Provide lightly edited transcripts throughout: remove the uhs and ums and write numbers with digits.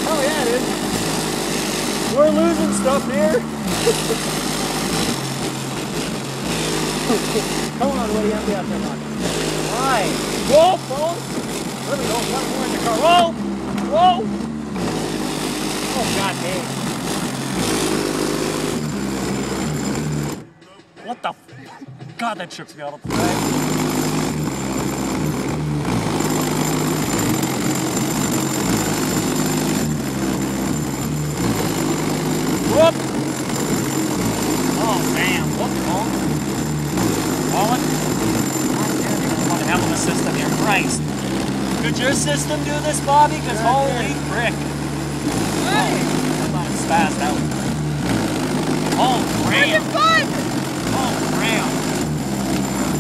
Oh yeah, dude. We're losing stuff here. Come on, Woody, I'm out there, man. Why? Whoa, phone. Let me go. One more in the car. Whoa! Whoa! Oh, god dang. What the f... God, that trips me out of the bag. Whoop! Oh, damn. Whoop, phone. Wallet. What a hell of a system here. Christ. Could your system do this, Bobby? Because holy frick. Hey! I thought it spazzed out. Oh, ram. Oh, ram.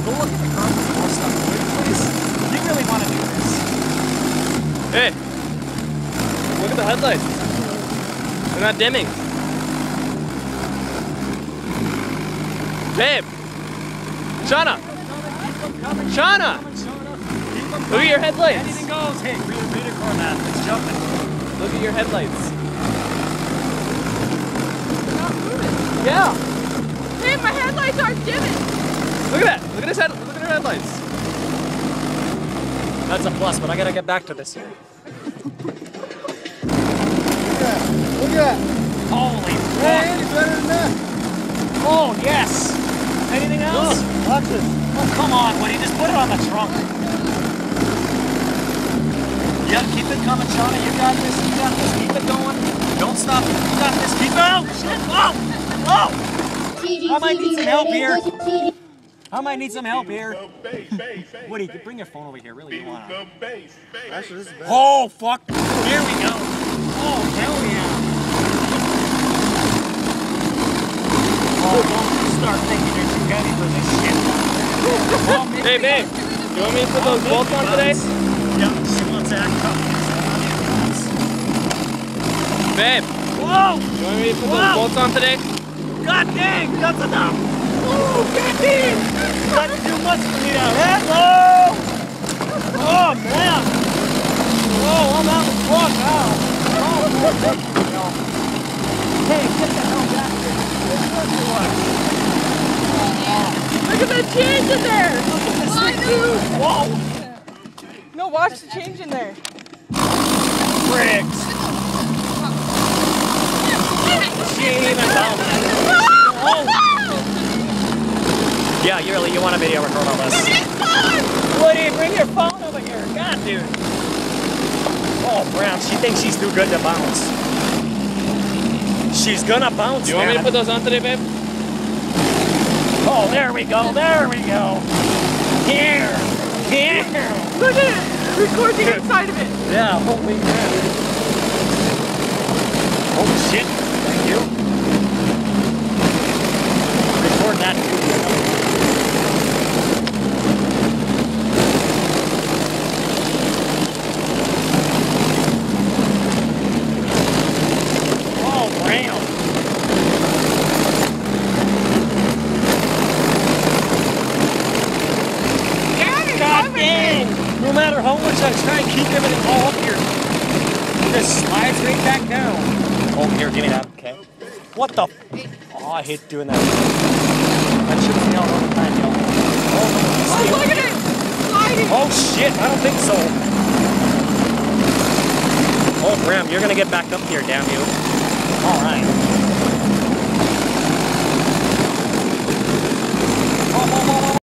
Go look at the car for more stuff, please. You really want to do this? Hey. Look at the headlights. They're not dimming. Babe. Shauna. Shauna. Look at your headlights. Anything goes. Hey, record that. It's jumping. Look at your headlights. They're not moving. Yeah. Hey, my headlights aren't dimming. Look at that. Look at his head. Look at her headlights. That's a plus, but I gotta get back to this here. Look at that. Holy Hey, fuck. it's better than that. Oh, yes. Anything else? Look, watch this. Oh, come on, Woody. Just put it on the trunk. Yeah, keep it coming, Shauna. You got this. You got this. Keep it going. Don't stop. You got this. Keep it. Oh, shit. Oh. Oh. I might need some help here. I might need some help here. Woody, bring your phone over here. Really, you want to. Actually, this is better. Oh, fuck. Here we go. Oh, hell yeah. Oh, don't start thinking you're too heavy for this shit. Oh, Hey, babe. You want me to put those bolts on today? Yep, she wants to act tough. Babe. Whoa! You want me to put those bolts on today? God dang, that's enough! Oh, God dang! That's too much for me now. Hello! Oh, man! Oh, I'm out of fuck now. Oh, no. Hey, get the hell back here. Look at the change in there. Whoa! No, watch the change in there. Briggs! She ain't even down. Oh! Yeah, you want a video record all this. Woody, bring your phone over here. God, dude. Oh, Brown, she thinks she's too good to bounce. She's gonna bounce, You want me to man. put those on today, babe? Oh, there we go, there we go. Here, here. Look at it. Record the inside of it. Yeah, holy crap. Oh, shit. Thank you. Record that too. Oh, Brown. God dang! No matter how much I try and keep everything all up here, it just slides right back down. Oh, here, give me that. Okay. What the? Oh, I hate doing that. That trips me out all the time, yo. Oh, Look at it. Sliding. oh shit! I don't think so. Oh, Bram, you're gonna get back up here, damn you. All right.